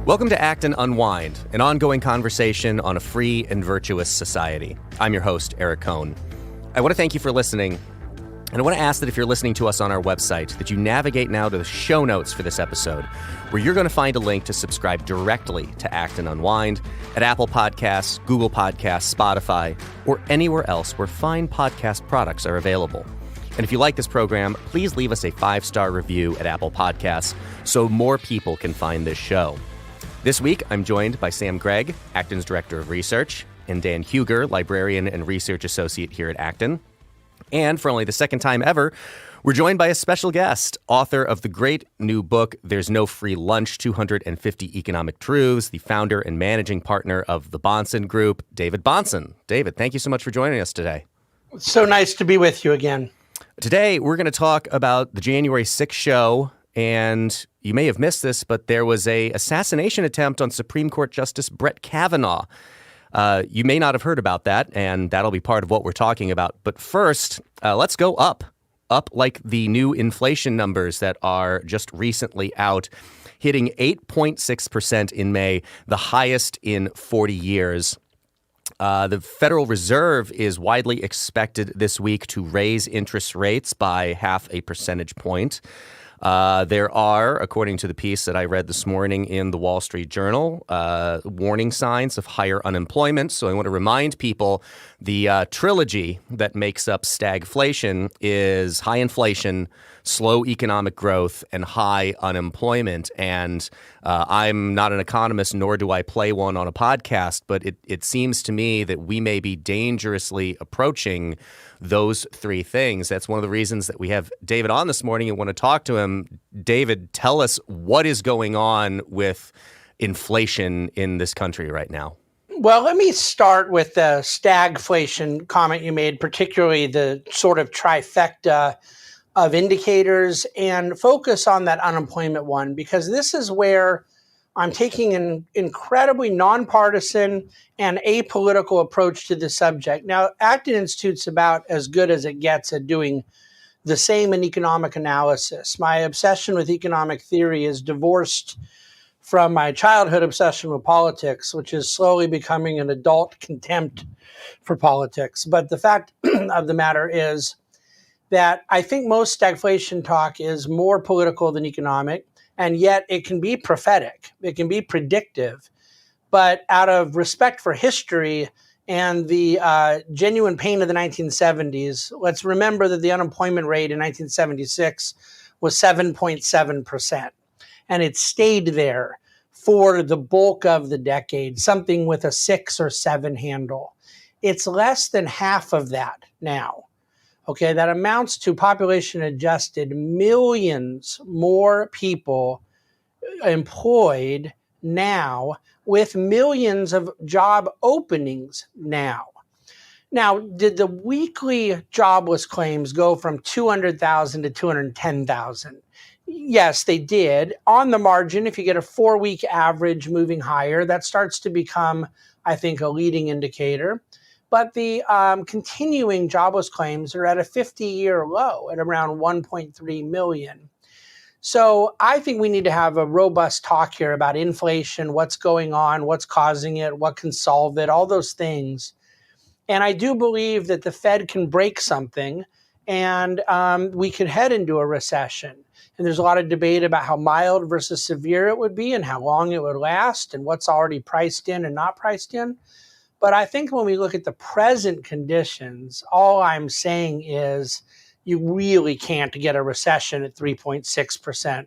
Welcome to Act and Unwind, an ongoing conversation on a free and virtuous society. I'm your host, Eric Kohn. I want to thank you for listening, and I want to ask that if you're listening to us on our website, that you navigate now to the show notes for this episode, where you're going to find a link to subscribe directly to Act and Unwind at Apple Podcasts, Google Podcasts, Spotify, or anywhere else where fine podcast products are available. And if you like this program, please leave us a 5-star review at Apple Podcasts so more people can find this show. This week, I'm joined by Sam Gregg, Acton's Director of Research, and Dan Huger, Librarian and Research Associate here at Acton. And for only the second time ever, we're joined by a special guest, author of the great new book, There's No Free Lunch, 250 Economic Truths, the founder and managing partner of the Bahnsen Group, David Bahnsen. David, thank you so much for joining us today. It's so nice to be with you again. Today, we're going to talk about the January 6th show. And you may have missed this, but there was a assassination attempt on Supreme Court Justice Brett Kavanaugh. You may not have heard about that, and that'll be part of what we're talking about. But first, let's go up like the new inflation numbers that are just recently out, hitting 8.6% in May, the highest in 40 years. The Federal Reserve is widely expected this week to raise interest rates by 0.5 percentage point. There are, according to the piece that I read this morning in the Wall Street Journal, warning signs of higher unemployment. So I want to remind people the trilogy that makes up stagflation is high inflation, slow economic growth, and high unemployment. And I'm not an economist, nor do I play one on a podcast, but it seems to me that we may be dangerously approaching those three things. That's one of the reasons that we have David on this morning and want to talk to him. David, tell us what is going on with inflation in this country right now. Well, let me start with the stagflation comment you made, particularly the sort of trifecta of indicators, and focus on that unemployment one, because this is where I'm taking an incredibly nonpartisan and apolitical approach to the subject. Now, Acton Institute's about as good as it gets at doing the same in economic analysis. My obsession with economic theory is divorced from my childhood obsession with politics, which is slowly becoming an adult contempt for politics. But the fact of the matter is that I think most stagflation talk is more political than economic, and yet it can be prophetic. It can be predictive. But out of respect for history and the genuine pain of the 1970s, let's remember that the unemployment rate in 1976 was 7.7%. And it stayed there for the bulk of the decade, something with a 6 or 7 handle. It's less than half of that now. Okay, that amounts to population adjusted millions more people employed now, with millions of job openings now. Now, did the weekly jobless claims go from 200,000 to 210,000? Yes, they did. On the margin, if you get a 4-week average moving higher, that starts to become, I think, a leading indicator. But the continuing jobless claims are at a 50-year low at around 1.3 million. So I think we need to have a robust talk here about inflation, what's going on, what's causing it, what can solve it, all those things. And I do believe that the Fed can break something and we could head into a recession. And there's a lot of debate about how mild versus severe it would be and how long it would last and what's already priced in and not priced in. But I think when we look at the present conditions, all I'm saying is you really can't get a recession at 3.6%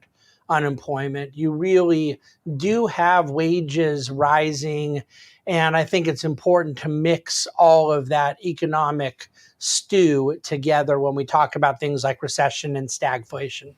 unemployment. You really do have wages rising. And I think it's important to mix all of that economic stew together when we talk about things like recession and stagflation.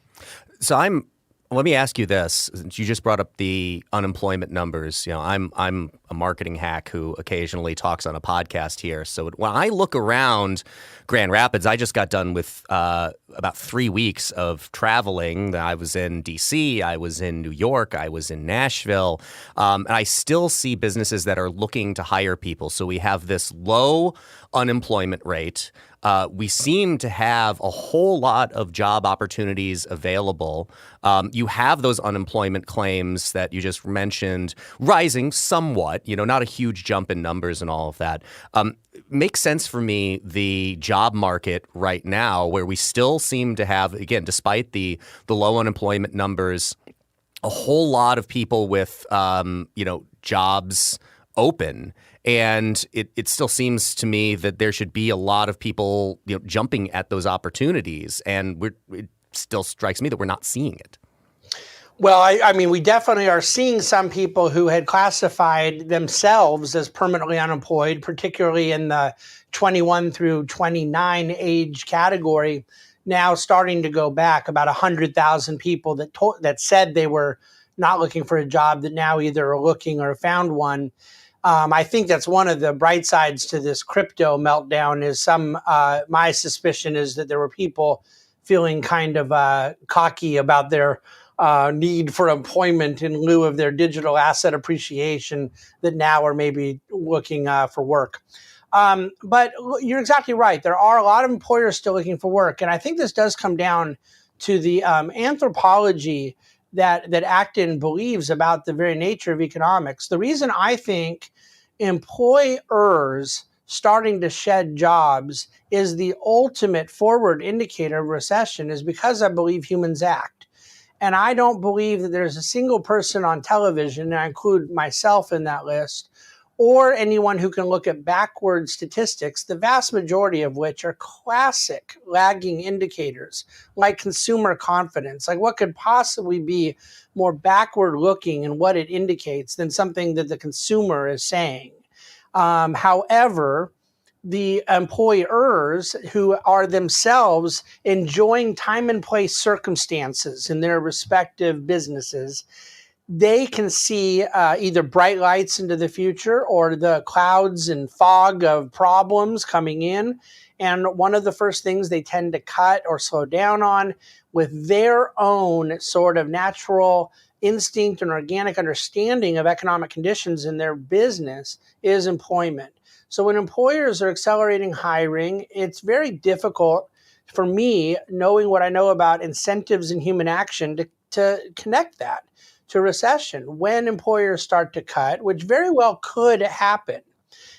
So let me ask you this. You just brought up the unemployment numbers. You know, I'm a marketing hack who occasionally talks on a podcast here. So when I look around Grand Rapids, I just got done with about 3 weeks of traveling. I was in D.C., I was in New York, I was in Nashville, and I still see businesses that are looking to hire people. So we have this low unemployment rate. we seem to have a whole lot of job opportunities available. You have those unemployment claims that you just mentioned rising somewhat, not a huge jump in numbers and all of that. Makes sense for me, the job market right now, where we still seem to have, again, despite the low unemployment numbers, a whole lot of people with, jobs open. And it still seems to me that there should be a lot of people, jumping at those opportunities. And it still strikes me that we're not seeing it. Well, I mean, we definitely are seeing some people who had classified themselves as permanently unemployed, particularly in the 21 through 29 age category, now starting to go back. About 100,000 people that said they were not looking for a job that now either are looking or found one. I think that's one of the bright sides to this crypto meltdown is my suspicion is that there were people feeling kind of cocky about their need for employment in lieu of their digital asset appreciation that now are maybe looking for work. But you're exactly right. There are a lot of employers still looking for work. And I think this does come down to the anthropology that Acton believes about the very nature of economics. The reason I think employers starting to shed jobs is the ultimate forward indicator of recession is because I believe humans act. And I don't believe that there's a single person on television, and I include myself in that list, or anyone who can look at backward statistics, the vast majority of which are classic lagging indicators, like consumer confidence. Like what could possibly be more backward looking in what it indicates than something that the consumer is saying? However, the employers who are themselves enjoying time and place circumstances in their respective businesses, they can see either bright lights into the future or the clouds and fog of problems coming in. And one of the first things they tend to cut or slow down on with their own sort of natural instinct and organic understanding of economic conditions in their business is employment. So when employers are accelerating hiring, it's very difficult for me, knowing what I know about incentives and human action, to connect that to recession. When employers start to cut, which very well could happen,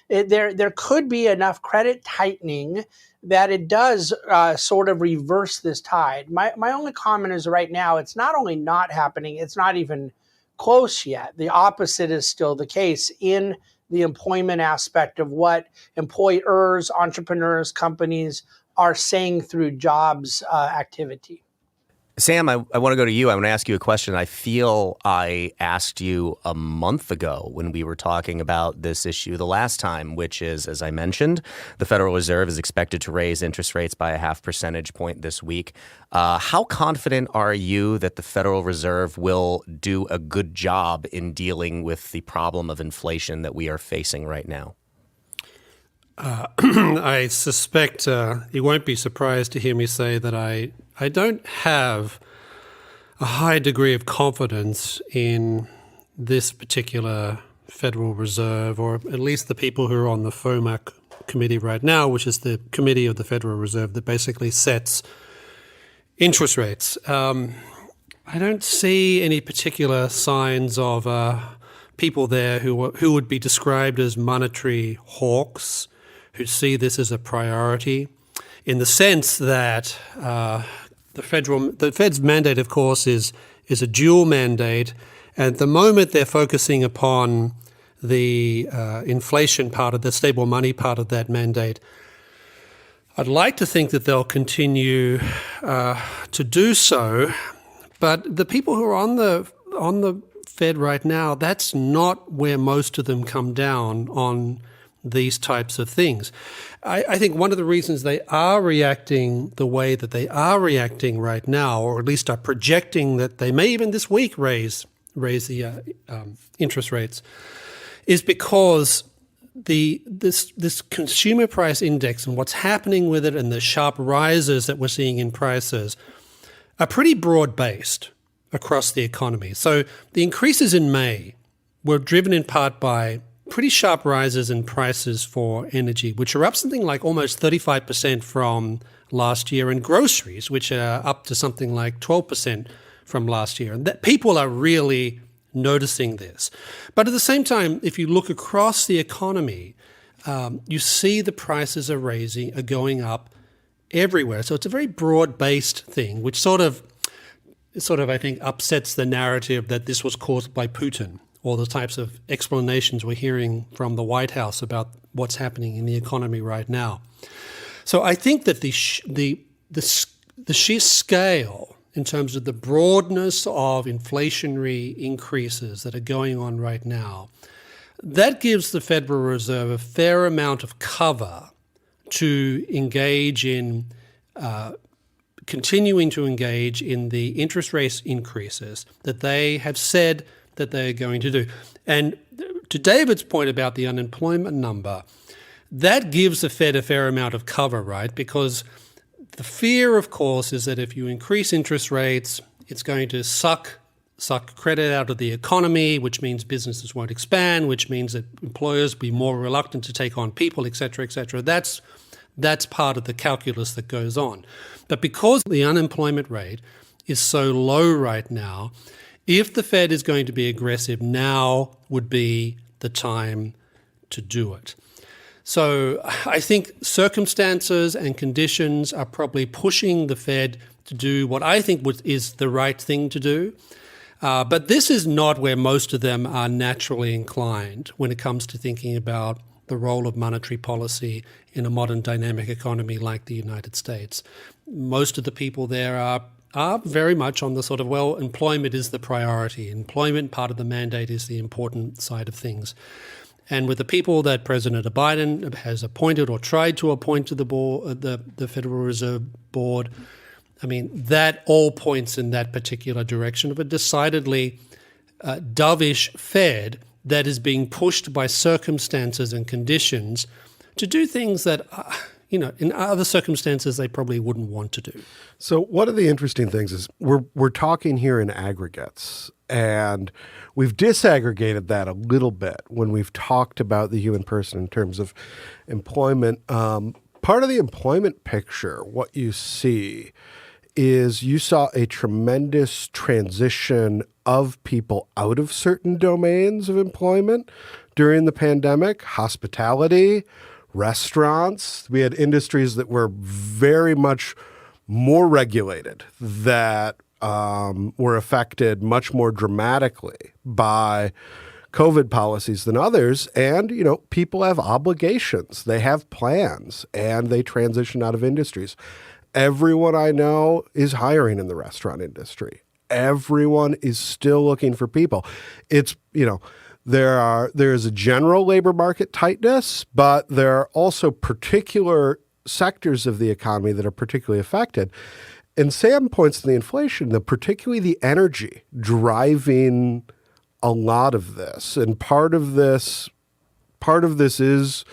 there could be enough credit tightening that it does sort of reverse this tide. My only comment is right now, it's not only not happening, it's not even close yet. The opposite is still the case in the employment aspect of what employers, entrepreneurs, companies are saying through jobs activity. Sam, I want to go to you. I want to ask you a question. I feel I asked you a month ago when we were talking about this issue the last time, which is, as I mentioned, the Federal Reserve is expected to raise interest rates by 0.5 percentage point this week. How confident are you that the Federal Reserve will do a good job in dealing with the problem of inflation that we are facing right now? I suspect you won't be surprised to hear me say that I don't have a high degree of confidence in this particular Federal Reserve, or at least the people who are on the FOMC committee right now, which is the committee of the Federal Reserve that basically sets interest rates. I don't see any particular signs of people there who would be described as monetary hawks, who see this as a priority, in the sense that the Fed's mandate, of course, is a dual mandate. And at the moment, they're focusing upon the inflation part of the stable money part of that mandate. I'd like to think that they'll continue to do so, but the people who are on the Fed right now, that's not where most of them come down on these types of things. I think one of the reasons they are reacting the way that they are reacting right now, or at least are projecting that they may even this week raise the interest rates, is because this consumer price index and what's happening with it and the sharp rises that we're seeing in prices are pretty broad-based across the economy. So the increases in May were driven in part by pretty sharp rises in prices for energy, which are up something like almost 35% from last year, and groceries, which are up to something like 12% from last year. And that people are really noticing this. But at the same time, if you look across the economy, you see the prices are going up everywhere. So it's a very broad-based thing, which sort of I think upsets the narrative that this was caused by Putin, or the types of explanations we're hearing from the White House about what's happening in the economy right now. So I think that the sheer scale in terms of the broadness of inflationary increases that are going on right now, that gives the Federal Reserve a fair amount of cover to engage in continuing to engage in the interest rate increases that they have said that they're going to do. And to David's point about the unemployment number, that gives the Fed a fair amount of cover, right? Because the fear, of course, is that if you increase interest rates, it's going to suck credit out of the economy, which means businesses won't expand, which means that employers will be more reluctant to take on people, et cetera, et cetera. That's part of the calculus that goes on. But because the unemployment rate is so low right now, if the Fed is going to be aggressive, now would be the time to do it. So I think circumstances and conditions are probably pushing the Fed to do what I think is the right thing to do. But this is not where most of them are naturally inclined when it comes to thinking about the role of monetary policy in a modern dynamic economy like the United States. Most of the people there are very much on the sort of, well, employment is the priority. Employment, part of the mandate, is the important side of things. And with the people that President Biden has appointed or tried to appoint to the board, the Federal Reserve Board, I mean, that all points in that particular direction of a decidedly dovish Fed that is being pushed by circumstances and conditions to do things that, in other circumstances they probably wouldn't want to do. So one of the interesting things is we're talking here in aggregates, and we've disaggregated that a little bit when we've talked about the human person in terms of employment. Part of the employment picture, what you see is you saw a tremendous transition of people out of certain domains of employment during the pandemic: hospitality, restaurants. We had industries that were very much more regulated, that were affected much more dramatically by COVID policies than others. And, people have obligations, they have plans, and they transition out of industries. Everyone I know is hiring in the restaurant industry. Everyone is still looking for people. It's, there is a general labor market tightness, but there are also particular sectors of the economy that are particularly affected. And Sam points to the inflation, particularly the energy driving a lot of this. And part of this is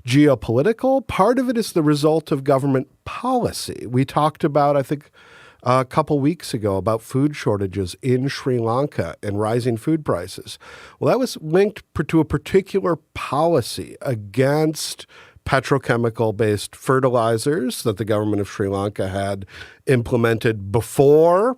geopolitical. Part of it is the result of government policy. We talked about, I think, a couple weeks ago about food shortages in Sri Lanka and rising food prices. Well, that was linked to a particular policy against petrochemical-based fertilizers that the government of Sri Lanka had implemented before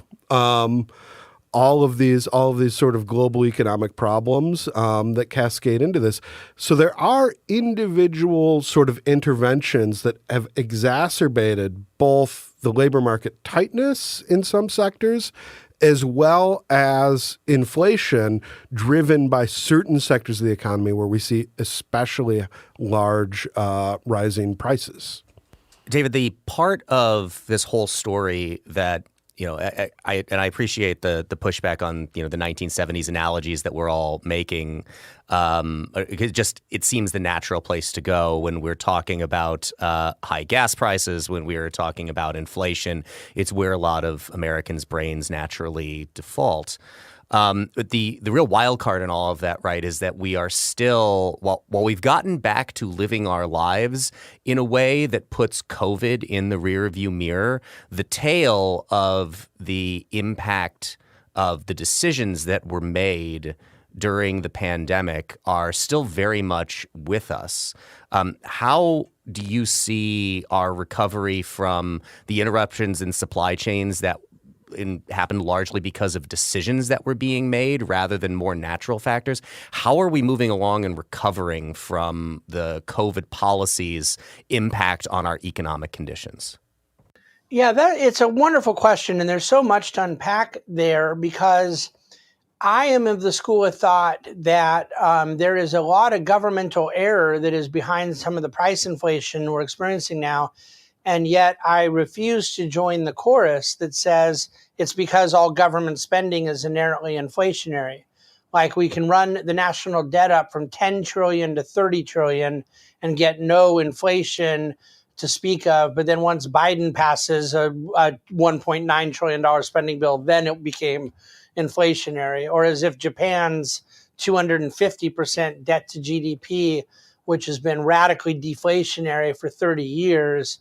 all of these sort of global economic problems that cascade into this. So there are individual sort of interventions that have exacerbated both the labor market tightness in some sectors as well as inflation driven by certain sectors of the economy where we see especially large rising prices. David, the part of this whole story that I appreciate the pushback on the 1970s analogies that we're all making. It seems the natural place to go when we're talking about high gas prices, when we're talking about inflation. It's where a lot of Americans' brains naturally default. But the real wild card in all of that, right, is that we are still, while we've gotten back to living our lives in a way that puts COVID in the rearview mirror, the tail of the impact of the decisions that were made during the pandemic are still very much with us. How do you see our recovery from the interruptions in supply chains that happened largely because of decisions that were being made rather than more natural factors? How are we moving along and recovering from the COVID policies' impact on our economic conditions? Yeah, it's a wonderful question, and there's so much to unpack there because I am of the school of thought that there is a lot of governmental error that is behind some of the price inflation we're experiencing now. And yet I refuse to join the chorus that says it's because all government spending is inherently inflationary. Like we can run the national debt up from 10 trillion to 30 trillion and get no inflation to speak of. But then once Biden passes a $1.9 trillion spending bill, then it became inflationary. Or as if Japan's 250% debt to GDP, which has been radically deflationary for 30 years,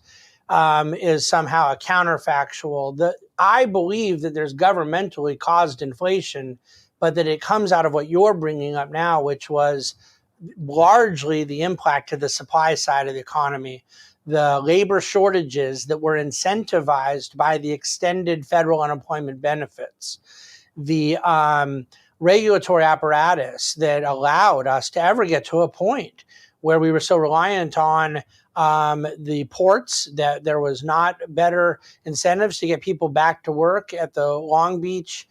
is somehow a counterfactual. I believe that there's governmentally caused inflation, but that it comes out of what you're bringing up now, which was largely the impact to the supply side of the economy. The labor shortages that were incentivized by the extended federal unemployment benefits, the regulatory apparatus that allowed us to ever get to a point where we were so reliant on the ports that there was not better incentives to get people back to work at the Long Beach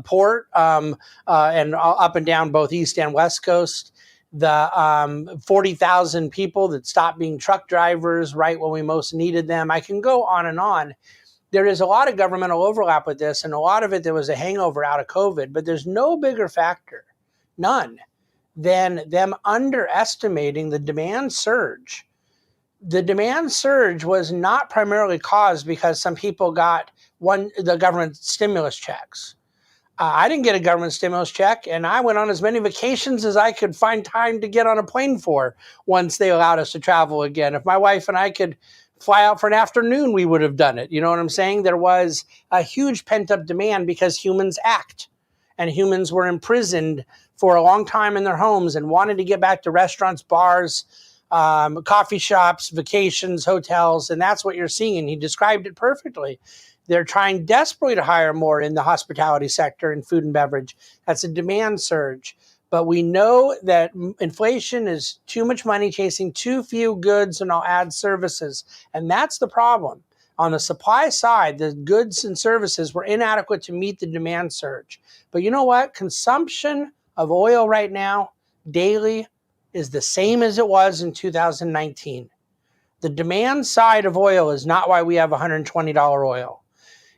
port and up and down both East and West Coast. The 40,000 people that stopped being truck drivers right when we most needed them. I can go on and on. There is a lot of governmental overlap with this, and a lot of it there was a hangover out of COVID, but there's no bigger factor, none, than them underestimating the demand surge. The demand surge was not primarily caused because some people got the government stimulus checks. I didn't get a government stimulus check, and I went on as many vacations as I could find time to get on a plane for once they allowed us to travel again. If my wife and I could fly out for an afternoon, we would have done it. You know what I'm saying? There was a huge pent-up demand because humans act, and humans were imprisoned for a long time in their homes and wanted to get back to restaurants, bars, coffee shops, vacations, hotels, and that's what you're seeing. And he described it perfectly. They're trying desperately to hire more in the hospitality sector and food and beverage. That's a demand surge. But we know that inflation is too much money chasing too few goods, and I'll add services. And that's the problem. On the supply side, the goods and services were inadequate to meet the demand surge. But you know what? Consumption of oil right now, daily, is the same as it was in 2019. The demand side of oil is not why we have $120 oil.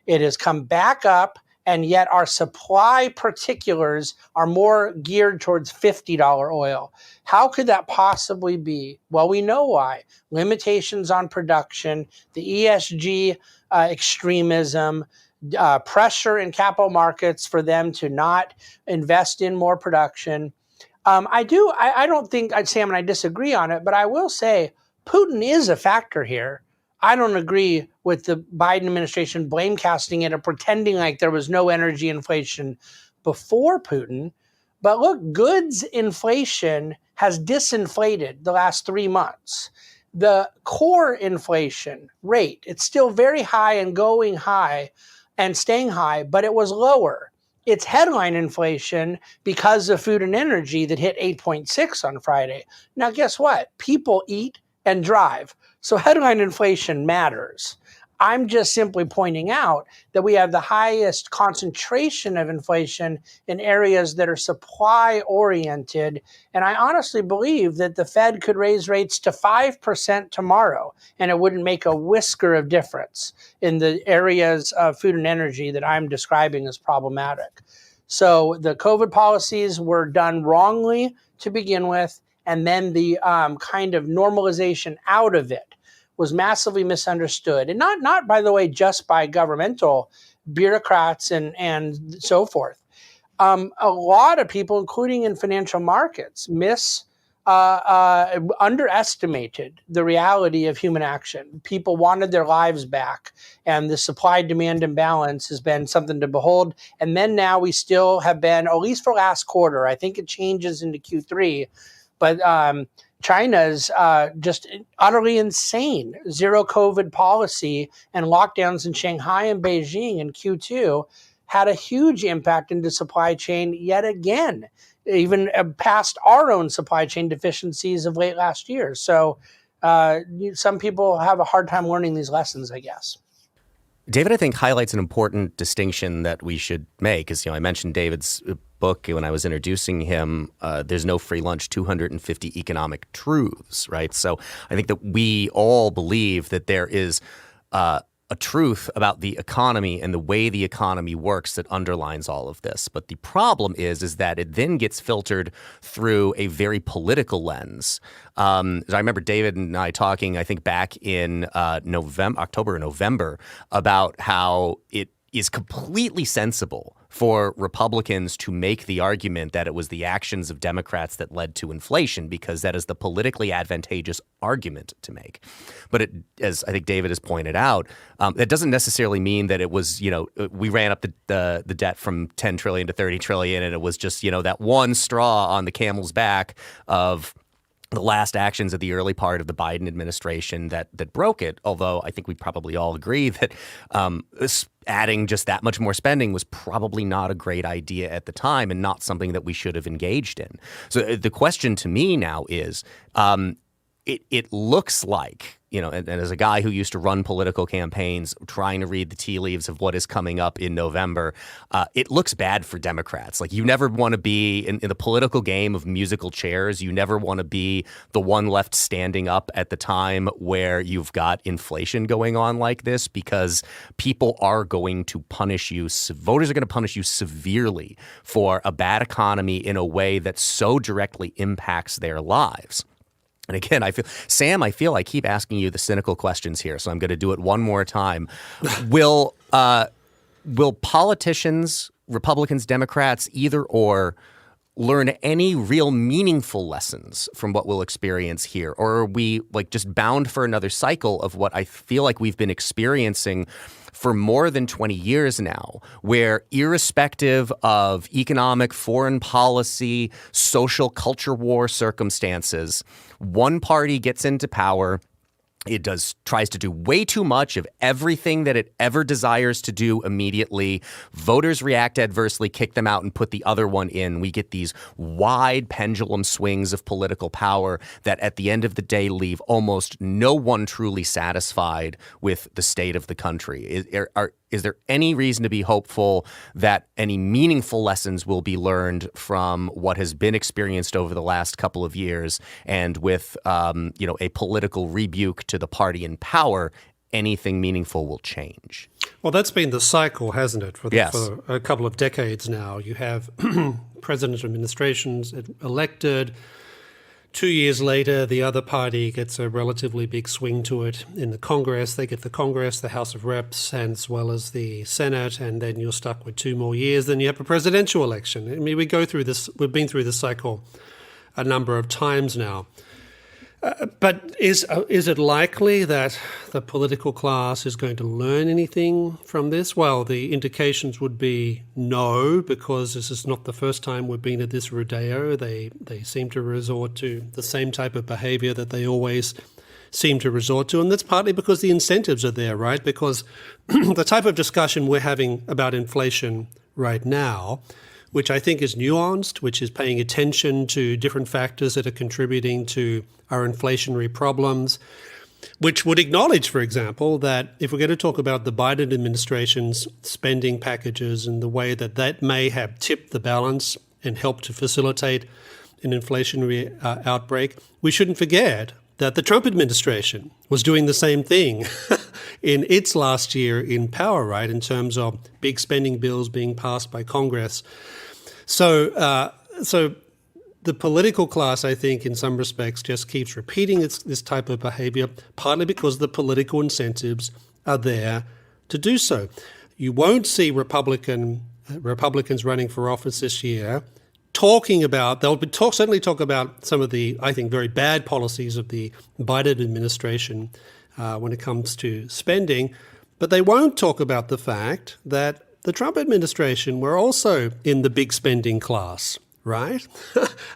It has come back up, and yet our supply particulars are more geared towards $50 oil. How could that possibly be? Well, we know why. Limitations on production, the ESG extremism, pressure in capital markets for them to not invest in more production. I don't think, Sam and I disagree on it, but I will say Putin is a factor here. I don't agree with the Biden administration blame casting it or pretending like there was no energy inflation before Putin. But look, goods inflation has disinflated the last 3 months. The core inflation rate, it's still very high and going high and staying high, but it was lower. It's headline inflation because of food and energy that hit 8.6 on Friday. Now, guess what? People eat and drive. So headline inflation matters. I'm just simply pointing out that we have the highest concentration of inflation in areas that are supply oriented. And I honestly believe that the Fed could raise rates to 5% tomorrow, and it wouldn't make a whisker of difference in the areas of food and energy that I'm describing as problematic. So the COVID policies were done wrongly to begin with, and then the kind of normalization out of it was massively misunderstood. And not by the way, just by governmental bureaucrats and so forth. A lot of people, including in financial markets, miss underestimated the reality of human action. People wanted their lives back, and the supply-demand imbalance has been something to behold. And then now we still have been, at least for last quarter, I think it changes into Q3, but China's just utterly insane zero COVID policy and lockdowns in Shanghai and Beijing in Q2 had a huge impact into supply chain yet again, even past our own supply chain deficiencies of late last year. So some people have a hard time learning these lessons, I guess. David, I think, highlights an important distinction that we should make. As I mentioned David's book when I was introducing him, There's No Free Lunch, 250 Economic Truths, right? So I think that we all believe that there is a truth about the economy and the way the economy works that underlines all of this. But the problem is that it then gets filtered through a very political lens. I remember David and I talking, I think back in October or November, about how it is completely sensible for Republicans to make the argument that it was the actions of Democrats that led to inflation, because that is the politically advantageous argument to make. But as I think David has pointed out, that doesn't necessarily mean that it was, we ran up the debt from 10 trillion to 30 trillion and it was just, that one straw on the camel's back of the last actions of the early part of the Biden administration that broke it. Although I think we probably all agree that adding just that much more spending was probably not a great idea at the time and not something that we should have engaged in. So the question to me now is, it looks like, and as a guy who used to run political campaigns, trying to read the tea leaves of what is coming up in November, it looks bad for Democrats. Like, you never want to be in the political game of musical chairs. You never want to be the one left standing up at the time where you've got inflation going on like this, because people are going to punish you. Voters are going to punish you severely for a bad economy in a way that so directly impacts their lives. And again, I feel I keep asking you the cynical questions here, so I'm going to do it one more time. Will politicians, Republicans, Democrats, either or, learn any real meaningful lessons from what we'll experience here? Or are we just bound for another cycle of what I feel like we've been experiencing for more than 20 years now, where irrespective of economic, foreign policy, social culture war circumstances, one party gets into power, it tries to do way too much of everything that it ever desires to do immediately. Voters react adversely, kick them out, and put the other one in. We get these wide pendulum swings of political power that at the end of the day leave almost no one truly satisfied with the state of the country. Is there any reason to be hopeful that any meaningful lessons will be learned from what has been experienced over the last couple of years, and with a political rebuke to the party in power, anything meaningful will change? Well, that's been the cycle, hasn't it, for a couple of decades now. You have president administrations elected. 2 years later, the other party gets a relatively big swing to it in the Congress. They get the Congress, the House of Reps, as well as the Senate, and then you're stuck with 2 more years. Then you have a presidential election. I mean, we go through this. We've been through this cycle a number of times now. But is it likely that the political class is going to learn anything from this? Well, the indications would be no, because this is not the first time we've been at this rodeo. They seem to resort to the same type of behavior that they always seem to resort to, and that's partly because the incentives are there, right? Because the type of discussion we're having about inflation right now, which I think is nuanced, which is paying attention to different factors that are contributing to our inflationary problems, which would acknowledge, for example, that if we're going to talk about the Biden administration's spending packages and the way that may have tipped the balance and helped to facilitate an inflationary outbreak, we shouldn't forget that the Trump administration was doing the same thing in its last year in power, right, in terms of big spending bills being passed by Congress. So the political class, I think, in some respects, just keeps repeating this type of behavior, partly because the political incentives are there to do so. You won't see Republicans running for office this year certainly talk about some of the, I think, very bad policies of the Biden administration when it comes to spending, but they won't talk about the fact that the Trump administration were also in the big spending class, right?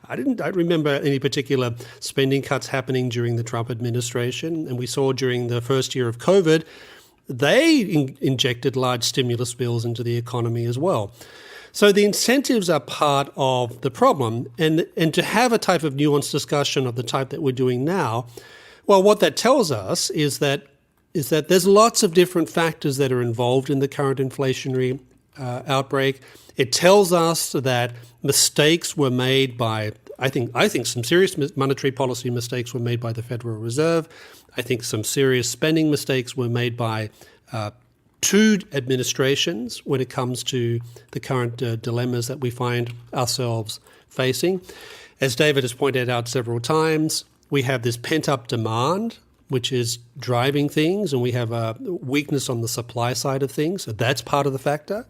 I don't remember any particular spending cuts happening during the Trump administration, and we saw during the first year of COVID, they injected large stimulus bills into the economy as well. So the incentives are part of the problem, and to have a type of nuanced discussion of the type that we're doing now, well, what that tells us is that there's lots of different factors that are involved in the current inflationary outbreak. It tells us that mistakes were made by, I think some serious monetary policy mistakes were made by the Federal Reserve. I think some serious spending mistakes were made by two administrations when it comes to the current dilemmas that we find ourselves facing. As David has pointed out several times, we have this pent-up demand, which is driving things, and we have a weakness on the supply side of things, so that's part of the factor.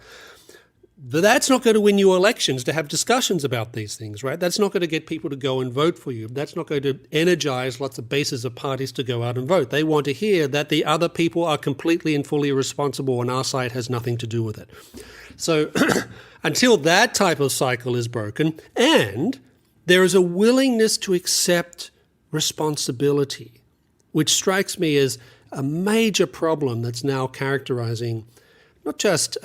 But that's not going to win you elections to have discussions about these things, right? That's not going to get people to go and vote for you. That's not going to energize lots of bases of parties to go out and vote. They want to hear that the other people are completely and fully responsible and our side has nothing to do with it. So until that type of cycle is broken and there is a willingness to accept responsibility, which strikes me as a major problem that's now characterizing not just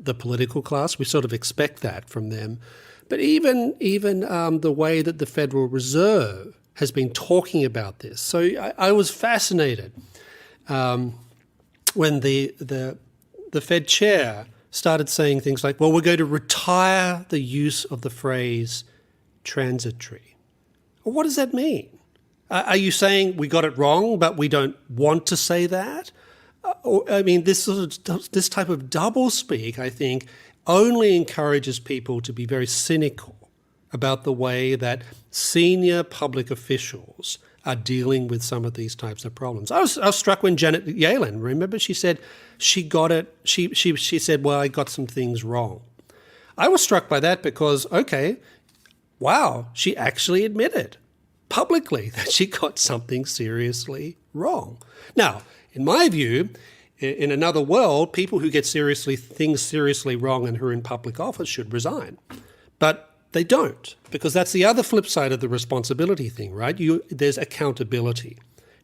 the political class, we sort of expect that from them, but even the way that the Federal Reserve has been talking about this. So I was fascinated when the Fed chair started saying things like, well, we're going to retire the use of the phrase transitory. Well, what does that mean? Are you saying we got it wrong, but we don't want to say that? I mean, this type of doublespeak, I think, only encourages people to be very cynical about the way that senior public officials are dealing with some of these types of problems. I was struck when Janet Yellen, remember, she said she got it. She said, well, I got some things wrong. I was struck by that because, okay, wow, she actually admitted publicly that she got something seriously wrong. Now, in my view, in another world, people who get things seriously wrong and who are in public office should resign. But they don't, because that's the other flip side of the responsibility thing, right? There's accountability.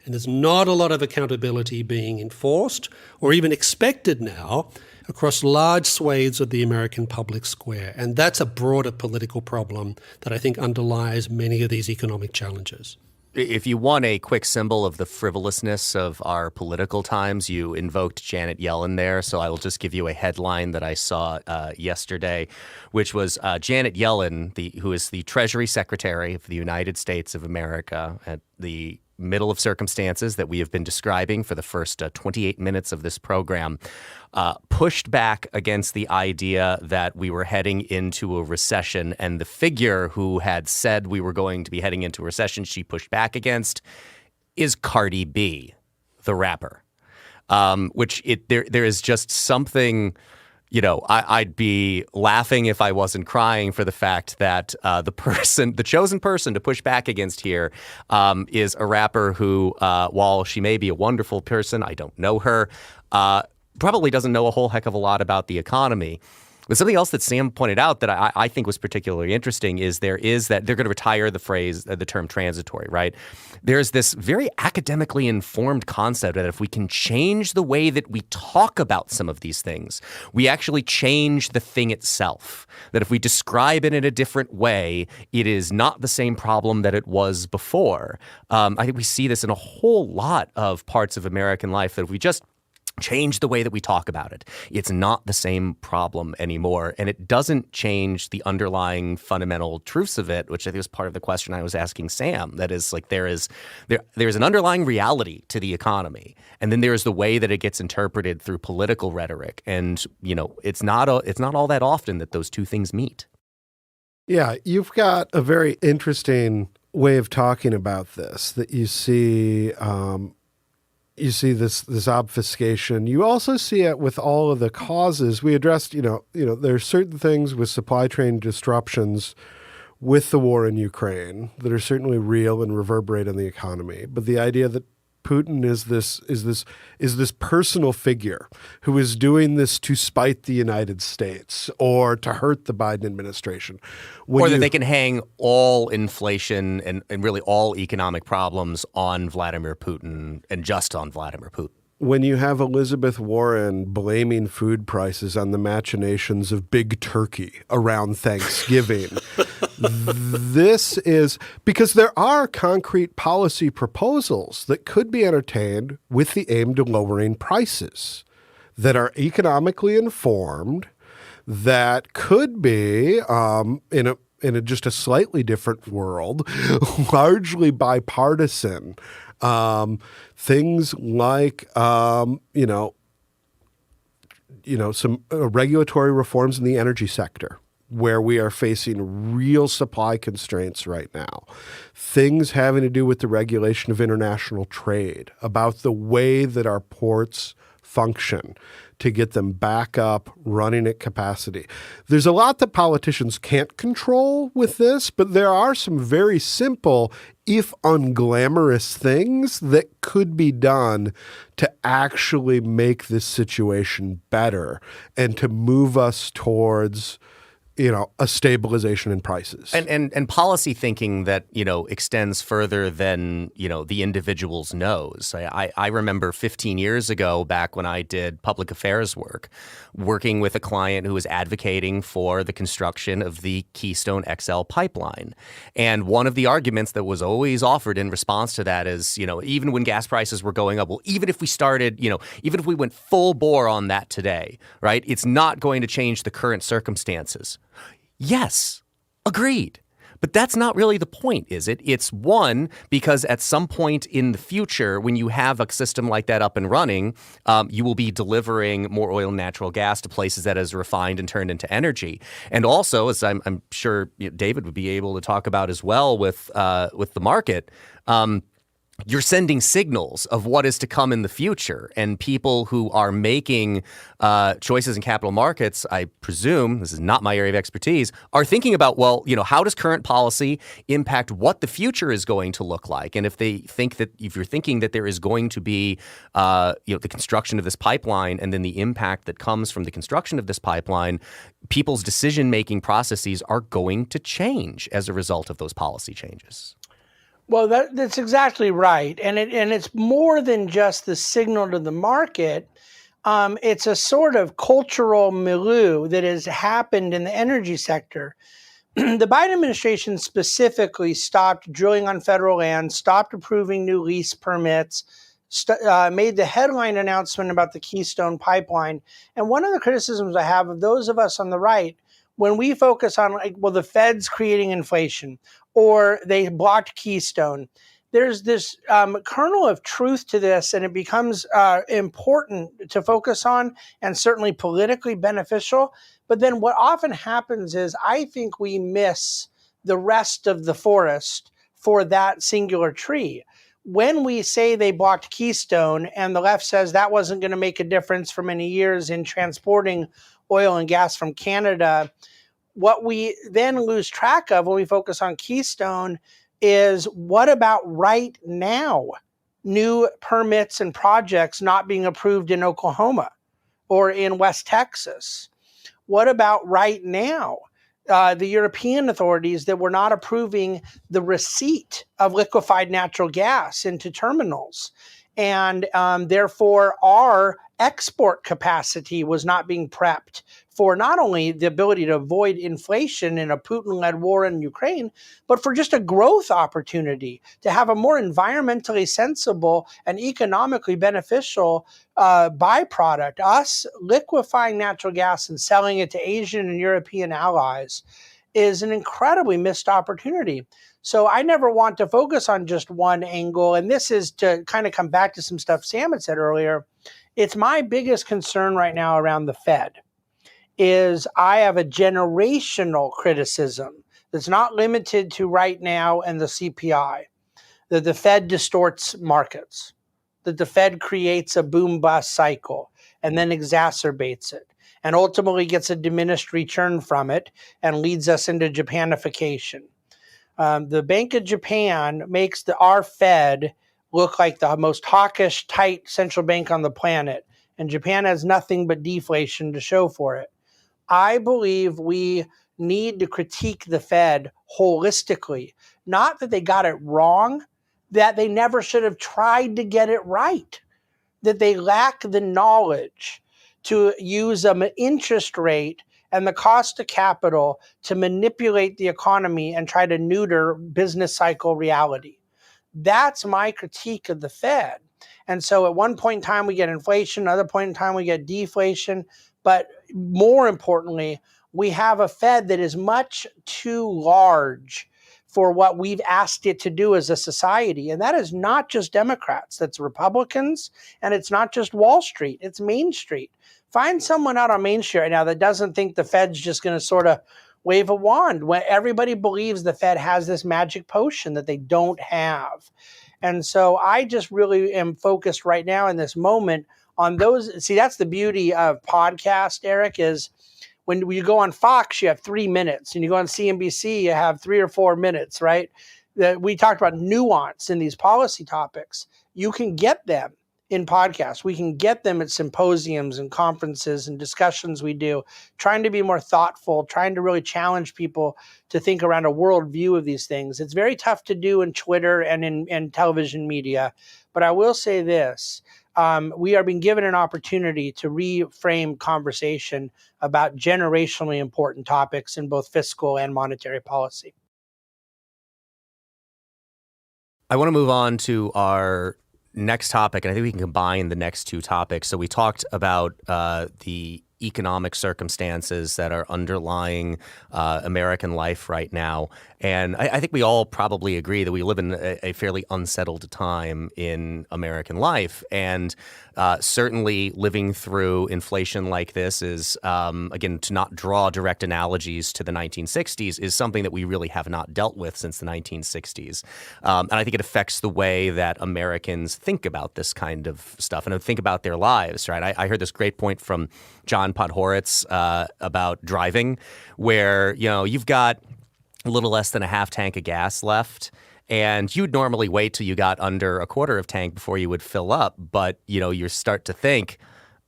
And there's not a lot of accountability being enforced or even expected now across large swathes of the American public square. And that's a broader political problem that I think underlies many of these economic challenges. If you want a quick symbol of the frivolousness of our political times, you invoked Janet Yellen there. So I will just give you a headline that I saw yesterday, which was Janet Yellen, who is the Treasury Secretary of the United States of America at the middle of circumstances that we have been describing for the first 28 minutes of this program, pushed back against the idea that we were heading into a recession. And the figure who had said we were going to be heading into a recession she pushed back against is Cardi B, the rapper, there is just something. You know, I'd be laughing if I wasn't crying for the fact that the chosen person to push back against here is a rapper who, while she may be a wonderful person, I don't know her, probably doesn't know a whole heck of a lot about the economy. But something else that Sam pointed out that I think was particularly interesting is that they're going to retire the term transitory, right? There's this very academically informed concept that if we can change the way that we talk about some of these things, we actually change the thing itself. That if we describe it in a different way, it is not the same problem that it was before. I think we see this in a whole lot of parts of American life, that if we just change the way that we talk about it, it's not the same problem anymore. And it doesn't change the underlying fundamental truths of it, which I think was part of the question I was asking Sam. That is, like, there's an underlying reality to the economy. And then there's the way that it gets interpreted through political rhetoric. And, you know, it's not all that often that those two things meet. Yeah, you've got a very interesting way of talking about this that you see You see this obfuscation. You also see it with all of the causes we addressed. There are certain things with supply chain disruptions with the war in Ukraine that are certainly real and reverberate in the economy. But the idea that Putin is this personal figure who is doing this to spite the United States or to hurt the Biden administration. Or that they can hang all inflation and really all economic problems on Vladimir Putin and just on Vladimir Putin. When you have Elizabeth Warren blaming food prices on the machinations of big turkey around Thanksgiving, this is because there are concrete policy proposals that could be entertained with the aim to lowering prices that are economically informed, that could be in a just a slightly different world, largely bipartisan. Things like, some regulatory reforms in the energy sector, where we are facing real supply constraints right now. Things having to do with the regulation of international trade, about the way that our ports function to get them back up running at capacity. There's a lot that politicians can't control with this, but there are some very simple, if unglamorous things that could be done to actually make this situation better and to move us towards a stabilization in prices. And policy thinking that, extends further than, the individual's nose. I remember 15 years ago, back when I did public affairs work, working with a client who was advocating for the construction of the Keystone XL pipeline. And one of the arguments that was always offered in response to that is, even when gas prices were going up, well, even if we started, even if we went full bore on that today, right, it's not going to change the current circumstances. Yes, agreed. But that's not really the point, is it? It's one, because at some point in the future, when you have a system like that up and running, you will be delivering more oil and natural gas to places that is refined and turned into energy. And also, as I'm sure David would be able to talk about as well with the market, you're sending signals of what is to come in the future. And people who are making choices in capital markets, I presume, this is not my area of expertise, are thinking about, well, how does current policy impact what the future is going to look like? And if you're thinking that there is going to be, the construction of this pipeline and then the impact that comes from the construction of this pipeline, people's decision-making processes are going to change as a result of those policy changes. Well, that's exactly right. And it's more than just the signal to the market. It's a sort of cultural milieu that has happened in the energy sector. The Biden administration specifically stopped drilling on federal land, stopped approving new lease permits, made the headline announcement about the Keystone pipeline. And one of the criticisms I have of those of us on the right, when we focus on, the Fed's creating inflation, or they blocked Keystone, there's this kernel of truth to this, and it becomes important to focus on and certainly politically beneficial. But then what often happens is I think we miss the rest of the forest for that singular tree. When we say they blocked Keystone and the left says that wasn't going to make a difference for many years in transporting oil and gas from Canada, what we then lose track of when we focus on Keystone is what about right now? New permits and projects not being approved in Oklahoma or in West Texas. What about right now? The European authorities that were not approving the receipt of liquefied natural gas into terminals. And therefore, our export capacity was not being prepped for not only the ability to avoid inflation in a Putin-led war in Ukraine, but for just a growth opportunity to have a more environmentally sensible and economically beneficial byproduct. Us liquefying natural gas and selling it to Asian and European allies is an incredibly missed opportunity. So I never want to focus on just one angle. And this is to kind of come back to some stuff Sam had said earlier. It's my biggest concern right now around the Fed is I have a generational criticism that's not limited to right now and the CPI, that the Fed distorts markets. that the Fed creates a boom-bust cycle and then exacerbates it and ultimately gets a diminished return from it and leads us into Japanification. The Bank of Japan makes our Fed look like the most hawkish, tight central bank on the planet, and Japan has nothing but deflation to show for it. I believe we need to critique the Fed holistically, not that they got it wrong, that they never should have tried to get it right, that they lack the knowledge to use an interest rate and the cost of capital to manipulate the economy and try to neuter business cycle reality. That's my critique of the Fed. And so at one point in time, we get inflation, another point in time, we get deflation. But more importantly, we have a Fed that is much too large for what we've asked it to do as a society. And that is not just Democrats, that's Republicans, and it's not just Wall Street, it's Main Street. Find someone out on Main Street right now that doesn't think the Fed's just going to sort of wave a wand when everybody believes the Fed has this magic potion that they don't have. And so I just really am focused right now in this moment on those. See, that's the beauty of podcast, Eric, is when you go on Fox, you have 3 minutes, and you go on CNBC, you have 3 or 4 minutes, right? We talked about nuance in these policy topics. You can get them in podcasts. We can get them at symposiums and conferences and discussions we do, trying to be more thoughtful, trying to really challenge people to think around a worldview of these things. It's very tough to do in Twitter and in television media. But I will say this, we are being given an opportunity to reframe conversation about generationally important topics in both fiscal and monetary policy. I want to move on to our next topic, and I think we can combine the next two topics. So we talked about the economic circumstances that are underlying American life right now. And I think we all probably agree that we live in a fairly unsettled time in American life. And certainly living through inflation like this is, again, to not draw direct analogies to the 1960s, is something that we really have not dealt with since the 1960s. And I think it affects the way that Americans think about this kind of stuff and think about their lives, right? I heard this great point from John Podhoretz about driving, where, you've got a little less than a half tank of gas left, and you'd normally wait till you got under a quarter of tank before you would fill up. But, you start to think,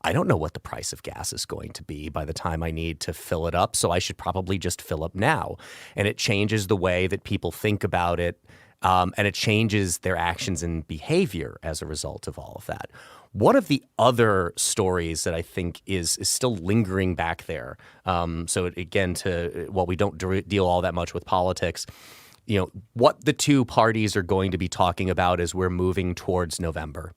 I don't know what the price of gas is going to be by the time I need to fill it up, so I should probably just fill up now. And it changes the way that people think about it, and it changes their actions and behavior as a result of all of that. One of the other stories that I think is still lingering back there, so again, while we don't deal all that much with politics, what the two parties are going to be talking about as we're moving towards November.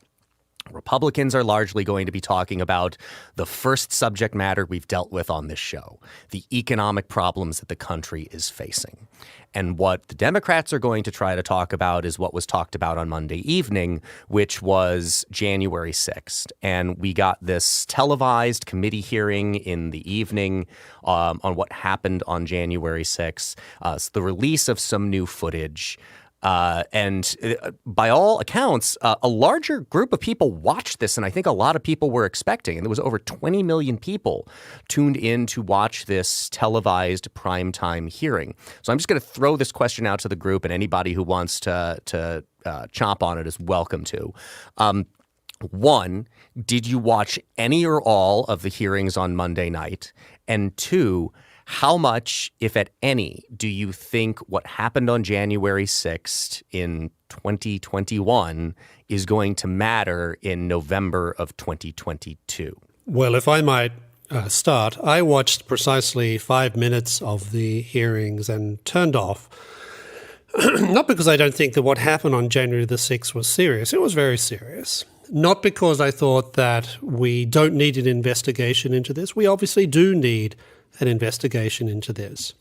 Republicans are largely going to be talking about the first subject matter we've dealt with on this show, the economic problems that the country is facing. And what the Democrats are going to try to talk about is what was talked about on Monday evening, which was January 6th. And we got this televised committee hearing in the evening on what happened on January 6th, the release of some new footage. And by all accounts, a larger group of people watched this than I think a lot of people were expecting. And there was over 20 million people tuned in to watch this televised primetime hearing. So I'm just going to throw this question out to the group, and anybody who wants to chomp on it is welcome to. One, did you watch any or all of the hearings on Monday night? And two, how much, if at any, do you think what happened on January 6th in 2021 is going to matter in November of 2022? Well, if I might start, I watched precisely 5 minutes of the hearings and turned off. Not because I don't think that what happened on January the 6th was serious. It was very serious. Not because I thought that we don't need an investigation into this. We obviously do need an investigation into this.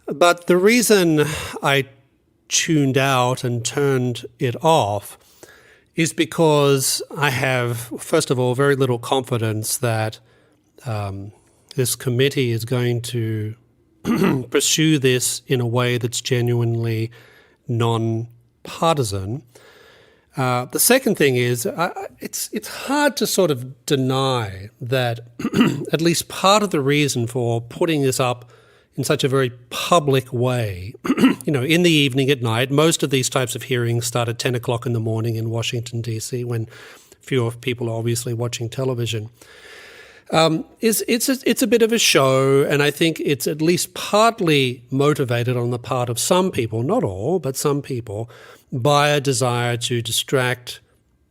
But the reason I tuned out and turned it off is because I have, first of all, very little confidence that this committee is going to pursue this in a way that's genuinely non-partisan. The second thing is it's hard to sort of deny that at least part of the reason for putting this up in such a very public way, in the evening at night, most of these types of hearings start at 10 o'clock in the morning in Washington, D.C., when fewer people are obviously watching television. It's a bit of a show, and I think it's at least partly motivated on the part of some people, not all, but some people, by a desire to distract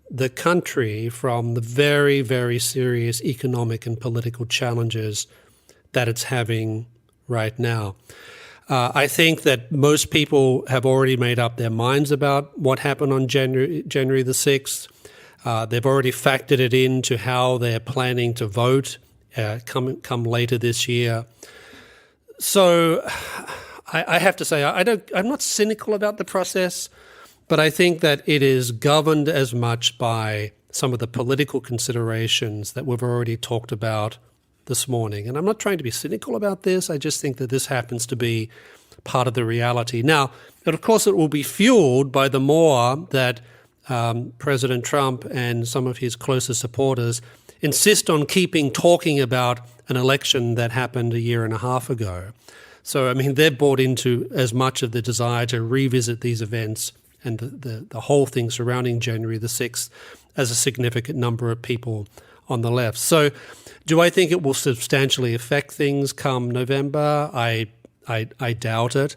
the country from the very, very serious economic and political challenges that it's having right now. I think that most people have already made up their minds about what happened on January the 6th. They've already factored it into how they're planning to vote come later this year. So I have to say, I'm not cynical about the process, but I think that it is governed as much by some of the political considerations that we've already talked about this morning. And I'm not trying to be cynical about this. I just think that this happens to be part of the reality. Now, of course, it will be fueled by the more that President Trump and some of his closest supporters insist on keeping talking about an election that happened a year and a half ago. So, I mean, they're bought into as much of the desire to revisit these events and the whole thing surrounding January the 6th as a significant number of people on the left. So do I think it will substantially affect things come November? I doubt it.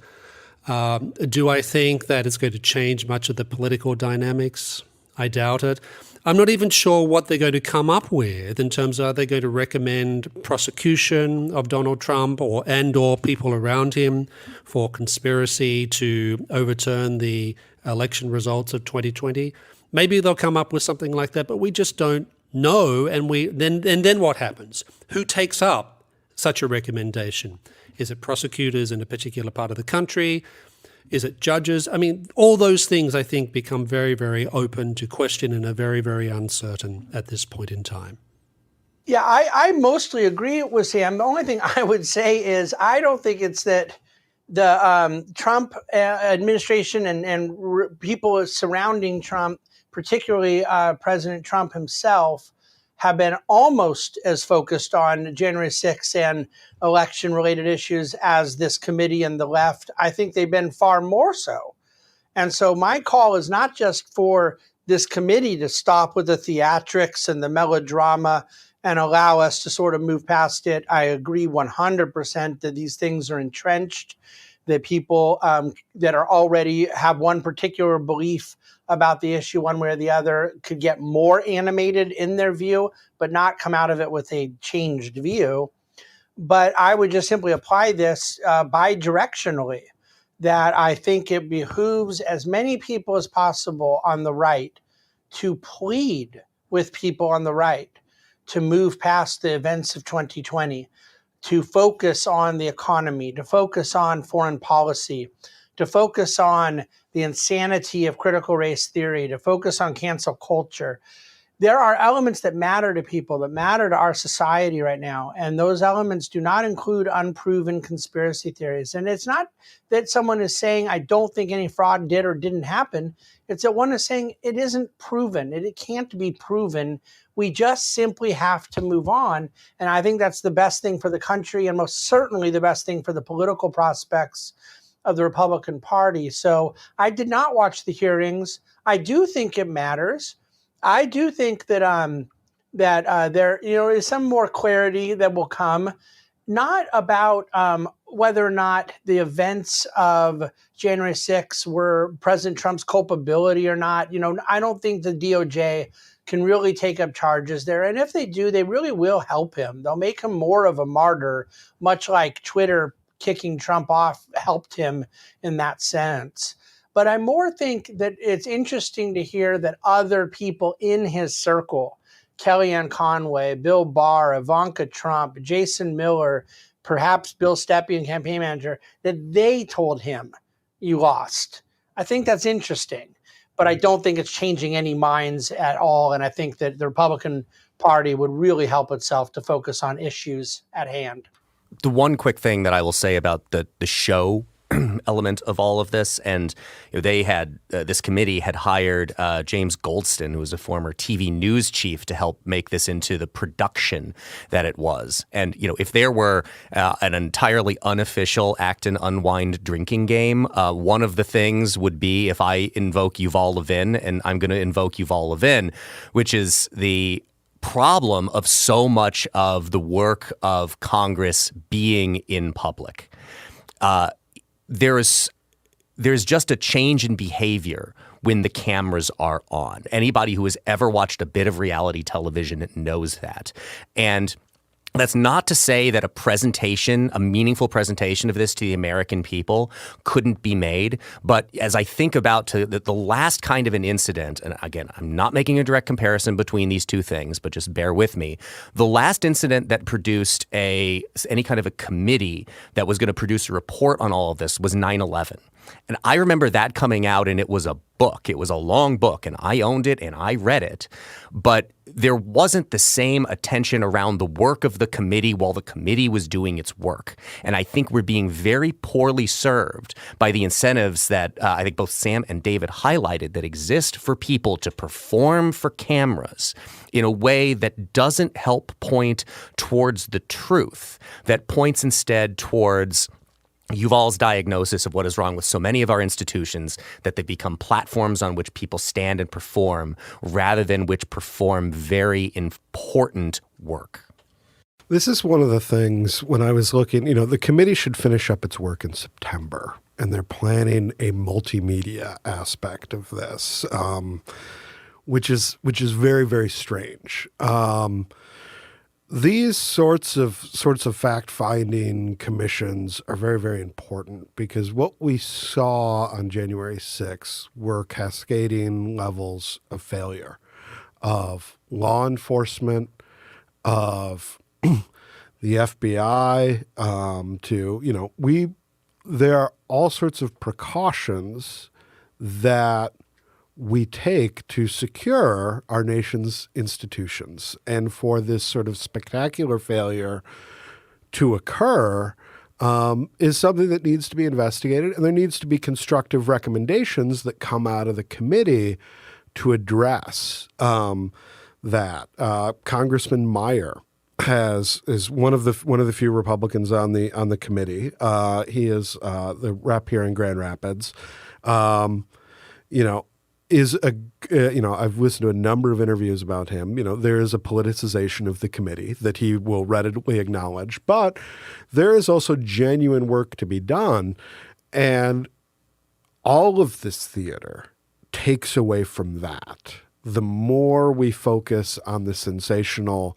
Do I think that it's going to change much of the political dynamics? I doubt it. I'm not even sure what they're going to come up with in terms of, are they going to recommend prosecution of Donald Trump or people around him for conspiracy to overturn the election results of 2020? Maybe they'll come up with something like that, but we just don't know. And then what happens? Who takes up such a recommendation? Is it prosecutors in a particular part of the country? Is it judges? I mean, all those things, I think, become very, very open to question and are very, very uncertain at this point in time. Yeah, I mostly agree with Sam. The only thing I would say is I don't think it's that the Trump administration and people surrounding Trump, particularly President Trump himself, have been almost as focused on January 6th and election-related issues as this committee and the left. I think they've been far more so. And so my call is not just for this committee to stop with the theatrics and the melodrama and allow us to sort of move past it. I agree 100% that these things are entrenched, that people that are already have one particular belief about the issue one way or the other could get more animated in their view, but not come out of it with a changed view. But I would just simply apply this bi-directionally, that I think it behooves as many people as possible on the right to plead with people on the right to move past the events of 2020, to focus on the economy, to focus on foreign policy, to focus on the insanity of critical race theory, to focus on cancel culture. There are elements that matter to people, that matter to our society right now. And those elements do not include unproven conspiracy theories. And it's not that someone is saying, I don't think any fraud did or didn't happen. It's that one is saying it isn't proven. It can't be proven. We just simply have to move on. And I think that's the best thing for the country and most certainly the best thing for the political prospects of the Republican Party. So I did not watch the hearings. I do think it matters. I do think that there is some more clarity that will come, not about whether or not the events of January 6th were President Trump's culpability or not. I don't think the DOJ can really take up charges there. And if they do, they really will help him. They'll make him more of a martyr, much like Twitter kicking Trump off helped him in that sense. But I more think that it's interesting to hear that other people in his circle, Kellyanne Conway, Bill Barr, Ivanka Trump, Jason Miller, perhaps Bill Stepien, campaign manager, that they told him, you lost. I think that's interesting, but I don't think it's changing any minds at all. And I think that the Republican Party would really help itself to focus on issues at hand. The one quick thing that I will say about the show element of all of this. And they had this committee had hired James Goldston, who was a former TV news chief, to help make this into the production that it was. And if there were an entirely unofficial act and unwind drinking game, one of the things would be if I invoke Yuval Levin, and I'm going to invoke Yuval Levin, which is the problem of so much of the work of Congress being in public. There's just a change in behavior when the cameras are on. Anybody who has ever watched a bit of reality television knows that. And that's not to say that a meaningful presentation of this to the American people couldn't be made. But as I think about the last kind of an incident, and again, I'm not making a direct comparison between these two things, but just bear with me. The last incident that produced any kind of a committee that was going to produce a report on all of this was 9/11. And I remember that coming out, and it was a book. It was a long book, and I owned it and I read it. But there wasn't the same attention around the work of the committee while the committee was doing its work. And I think we're being very poorly served by the incentives that I think both Sam and David highlighted that exist for people to perform for cameras in a way that doesn't help point towards the truth, that points instead towards Yuval's diagnosis of what is wrong with so many of our institutions, that they become platforms on which people stand and perform rather than which perform very important work. This is one of the things when I was looking, the committee should finish up its work in September, and they're planning a multimedia aspect of this, which is very, very strange. These sorts of fact-finding commissions are very, very important because what we saw on January 6th were cascading levels of failure of law enforcement, of the FBI, there are all sorts of precautions that we take to secure our nation's institutions. And for this sort of spectacular failure to occur is something that needs to be investigated. And there needs to be constructive recommendations that come out of the committee to address that. Congressman Meyer is one of the few Republicans on the committee. He is the rep here in Grand Rapids. I've listened to a number of interviews about him. There is a politicization of the committee that he will readily acknowledge, but there is also genuine work to be done. And all of this theater takes away from that. The more we focus on the sensational,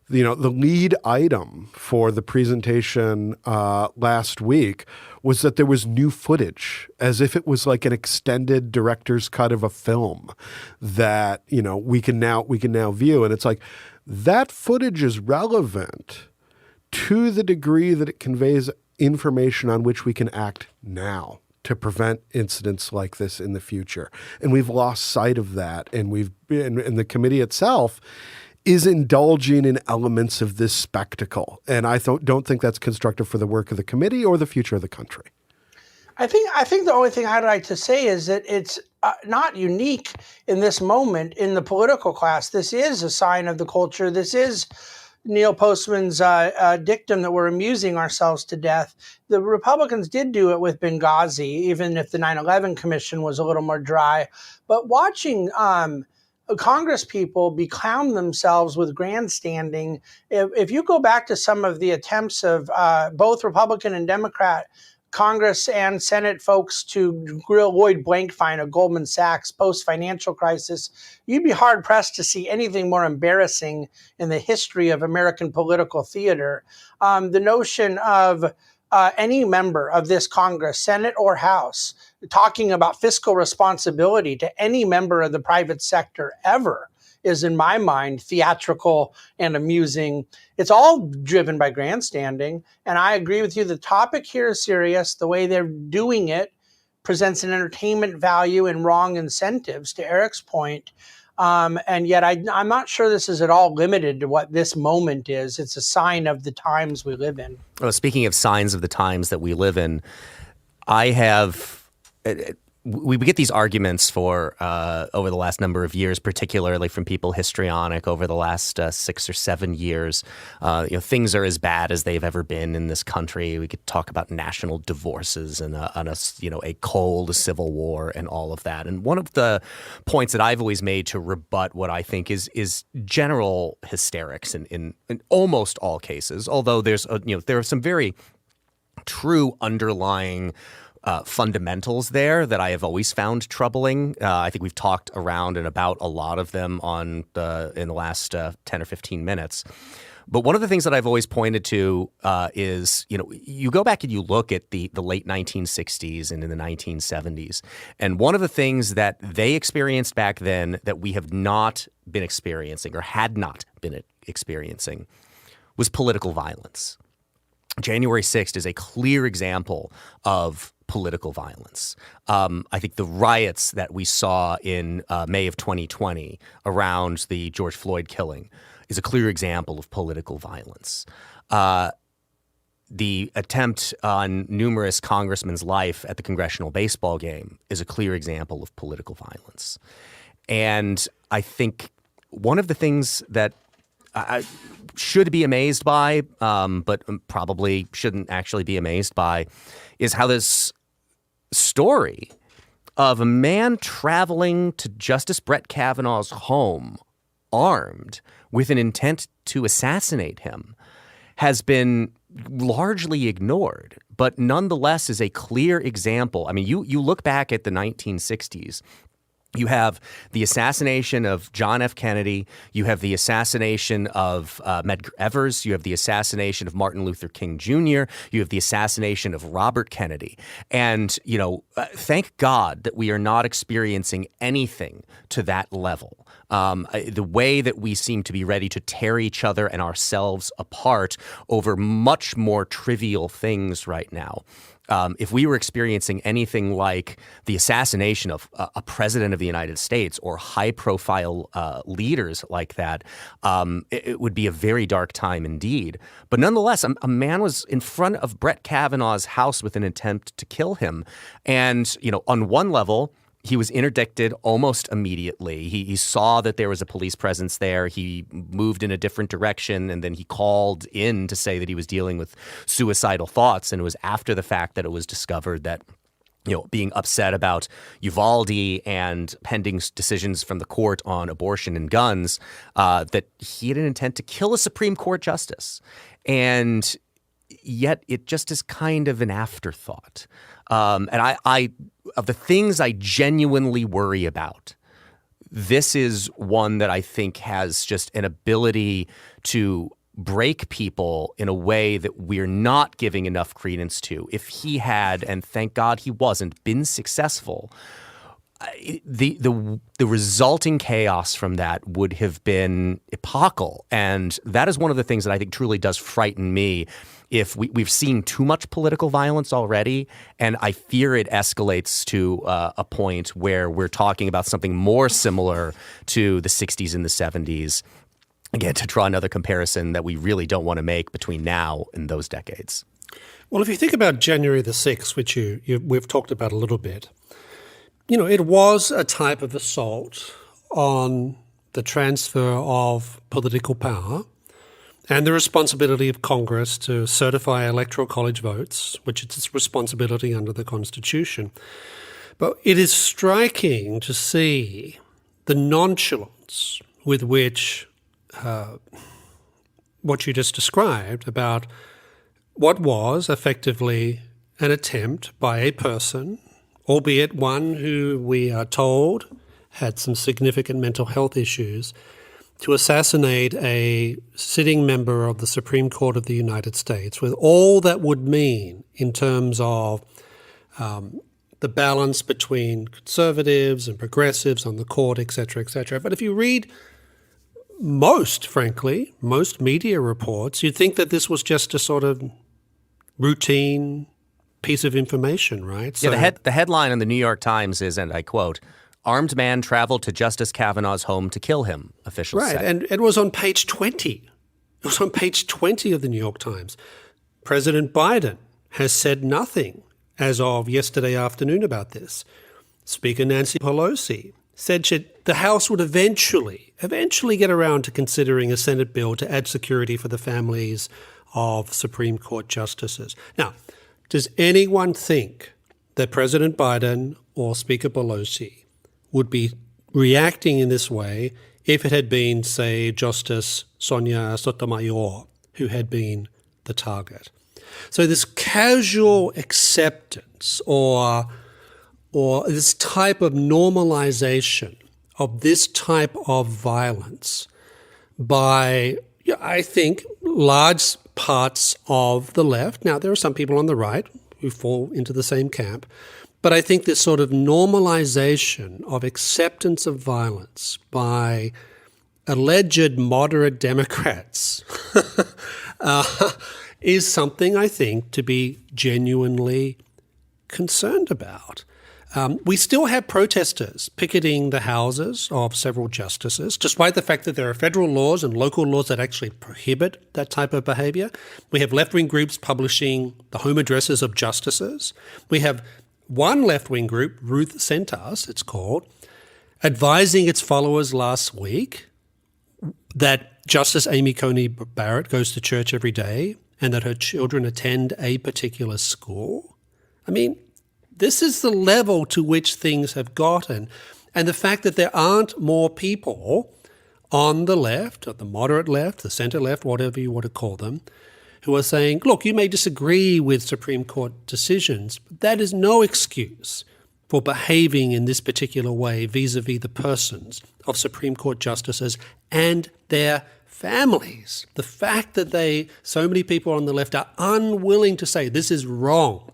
the lead item for the presentation last week was that there was new footage, as if it was like an extended director's cut of a film that we can now view, and it's like that footage is relevant to the degree that it conveys information on which we can act now to prevent incidents like this in the future, and we've lost sight of that, and the committee itself is indulging in elements of this spectacle. And I don't think that's constructive for the work of the committee or the future of the country. I think the only thing I'd like to say is that it's not unique in this moment in the political class. This is a sign of the culture. This is Neil Postman's dictum that we're amusing ourselves to death. The Republicans did do it with Benghazi, even if the 9/11 Commission was a little more dry. But watching Congress people beclown themselves with grandstanding. If you go back to some of the attempts of both Republican and Democrat Congress and Senate folks to grill Lloyd Blankfein of Goldman Sachs post-financial crisis, you'd be hard-pressed to see anything more embarrassing in the history of American political theater. The notion of any member of this Congress, Senate or House, talking about fiscal responsibility to any member of the private sector ever is, in my mind, theatrical and amusing. It's all driven by grandstanding. And I agree with you. The topic here is serious. The way they're doing it presents an entertainment value and wrong incentives, to Eric's point. And yet I'm not sure this is at all limited to what this moment is. It's a sign of the times we live in. Well, speaking of signs of the times that we live in, I have we get these arguments for over the last number of years, particularly from people histrionic over the last 6 or 7 years. Things are as bad as they've ever been in this country. We could talk about national divorces and a cold civil war and all of that. And one of the points that I've always made to rebut what I think is general hysterics in almost all cases, although there are some very true underlying fundamentals there that I have always found troubling. I think we've talked around and about a lot of them in the last 10 or 15 minutes. But one of the things that I've always pointed to is, you go back and you look at the late 1960s and in the 1970s, and one of the things that they experienced back then that we have not been experiencing or had not been experiencing was political violence. January 6th is a clear example of political violence. I think the riots that we saw in May of 2020 around the George Floyd killing is a clear example of political violence. The attempt on numerous congressmen's life at the congressional baseball game is a clear example of political violence. And I think one of the things that I should be amazed by, but probably shouldn't actually be amazed by, is how this story of a man traveling to Justice Brett Kavanaugh's home armed with an intent to assassinate him has been largely ignored, but nonetheless is a clear example. I mean, you look back at the 1960s. You have the assassination of John F. Kennedy. You have the assassination of Medgar Evers. You have the assassination of Martin Luther King Jr. You have the assassination of Robert Kennedy. And, thank God that we are not experiencing anything to that level. The way that we seem to be ready to tear each other and ourselves apart over much more trivial things right now. If we were experiencing anything like the assassination of a president of the United States or high-profile leaders like that, it would be a very dark time indeed. But nonetheless, a man was in front of Brett Kavanaugh's house with an attempt to kill him. And, on one level, he was interdicted almost immediately. He saw that there was a police presence there. He moved in a different direction, and then he called in to say that he was dealing with suicidal thoughts. And it was after the fact that it was discovered that, being upset about Uvalde and pending decisions from the court on abortion and guns, that he had an intent to kill a Supreme Court justice. And yet it just is kind of an afterthought. And I of the things I genuinely worry about, this is one that I think has just an ability to break people in a way that we're not giving enough credence to. If he had, and thank God he wasn't, been successful, the resulting chaos from that would have been epochal. And that is one of the things that I think truly does frighten me. If we've seen too much political violence already, and I fear it escalates to a point where we're talking about something more similar to the 60s and the 70s. Again, to draw another comparison that we really don't want to make between now and those decades. Well, if you think about January the 6th, which we've talked about a little bit, it was a type of assault on the transfer of political power and the responsibility of Congress to certify electoral college votes, which is its responsibility under the Constitution. But it is striking to see the nonchalance with which what you just described about what was effectively an attempt by a person, albeit one who we are told had some significant mental health issues, to assassinate a sitting member of the Supreme Court of the United States, with all that would mean in terms of the balance between conservatives and progressives on the court, et cetera, et cetera. But if you read most media reports, you'd think that this was just a sort of routine piece of information, right? So the headline in the New York Times is, and I quote, "Armed man traveled to Justice Kavanaugh's home to kill him," officials right, said. And it was on page 20. It was on page 20 of the New York Times. President Biden has said nothing as of yesterday afternoon about this. Speaker Nancy Pelosi said the House would eventually get around to considering a Senate bill to add security for the families of Supreme Court justices. Now, does anyone think that President Biden or Speaker Pelosi would be reacting in this way if it had been, say, Justice Sonia Sotomayor, who had been the target? So this casual acceptance or this type of normalization of this type of violence by, I think, large parts of the left. Now, there are some people on the right who fall into the same camp, but I think this sort of normalization of acceptance of violence by alleged moderate Democrats is something I think to be genuinely concerned about. We still have protesters picketing the houses of several justices, despite the fact that there are federal laws and local laws that actually prohibit that type of behavior. We have left-wing groups publishing the home addresses of justices. We have one left-wing group, Ruth Sent Us, it's called, advising its followers last week that Justice Amy Coney Barrett goes to church every day and that her children attend a particular school. I mean, this is the level to which things have gotten. And the fact that there aren't more people on the left, or the moderate left, the center left, whatever you want to call them, who are saying, look, you may disagree with Supreme Court decisions, but that is no excuse for behaving in this particular way vis-a-vis the persons of Supreme Court justices and their families. The fact that so many people on the left are unwilling to say this is wrong,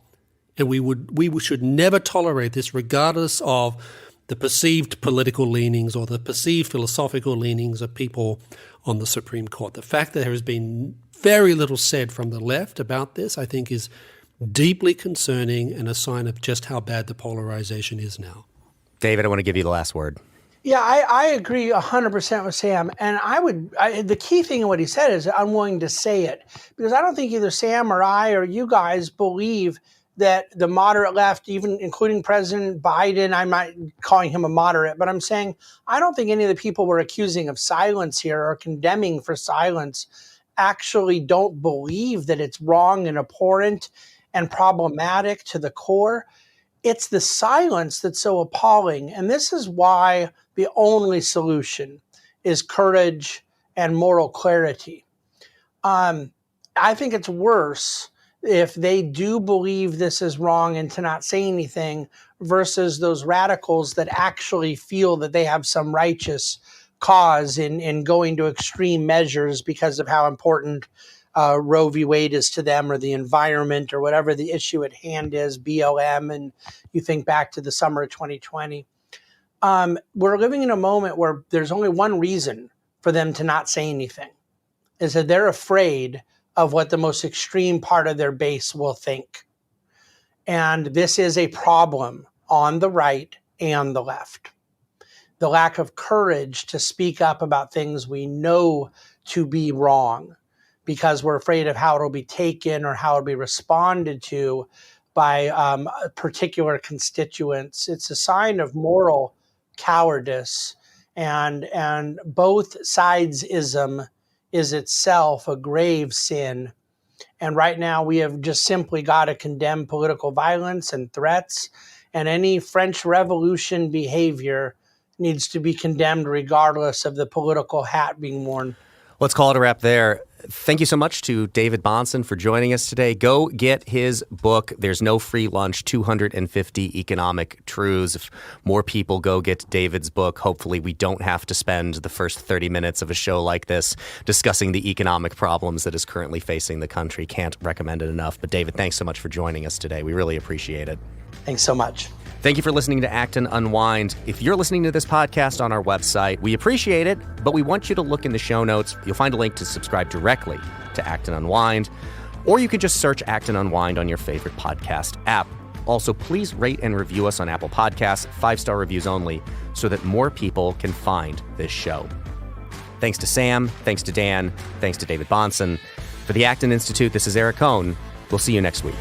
and we should never tolerate this regardless of the perceived political leanings or the perceived philosophical leanings of people on the Supreme Court. The fact that there has been very little said from the left about this, I think, is deeply concerning and a sign of just how bad the polarization is now. David, I want to give you the last word. Yeah, I agree 100% with Sam. And the key thing in what he said is unwilling to say it, because I don't think either Sam or I or you guys believe that the moderate left, even including President Biden, I'm not calling him a moderate, but I'm saying I don't think any of the people we're accusing of silence here or condemning for silence actually don't believe that it's wrong and abhorrent and problematic to the core. It's the silence that's so appalling. And this is why the only solution is courage and moral clarity. I think it's worse if they do believe this is wrong and to not say anything versus those radicals that actually feel that they have some righteous cause in going to extreme measures because of how important Roe v. Wade is to them, or the environment, or whatever the issue at hand is, BLM, and you think back to the summer of 2020. We're living in a moment where there's only one reason for them to not say anything, is that they're afraid of what the most extreme part of their base will think. And this is a problem on the right and the left. The lack of courage to speak up about things we know to be wrong because we're afraid of how it'll be taken or how it'll be responded to by particular constituents. It's a sign of moral cowardice, and both sides-ism is itself a grave sin. And right now we have just simply got to condemn political violence and threats, and any French Revolution behavior needs to be condemned regardless of the political hat being worn. Let's call it a wrap there. Thank you so much to David Bahnsen for joining us today. Go get his book, There's No Free Lunch, 250 Economic Truths. If more people go get David's book, hopefully we don't have to spend the first 30 minutes of a show like this discussing the economic problems that is currently facing the country. Can't recommend it enough. But David, thanks so much for joining us today. We really appreciate it. Thanks so much. Thank you for listening to Act and Unwind. If you're listening to this podcast on our website, we appreciate it, but we want you to look in the show notes. You'll find a link to subscribe directly to Act and Unwind, or you can just search Act and Unwind on your favorite podcast app. Also, please rate and review us on Apple Podcasts, 5-star reviews only, so that more people can find this show. Thanks to Sam, thanks to Dan, thanks to David Bahnsen. For the Acton Institute, this is Eric Kohn. We'll see you next week.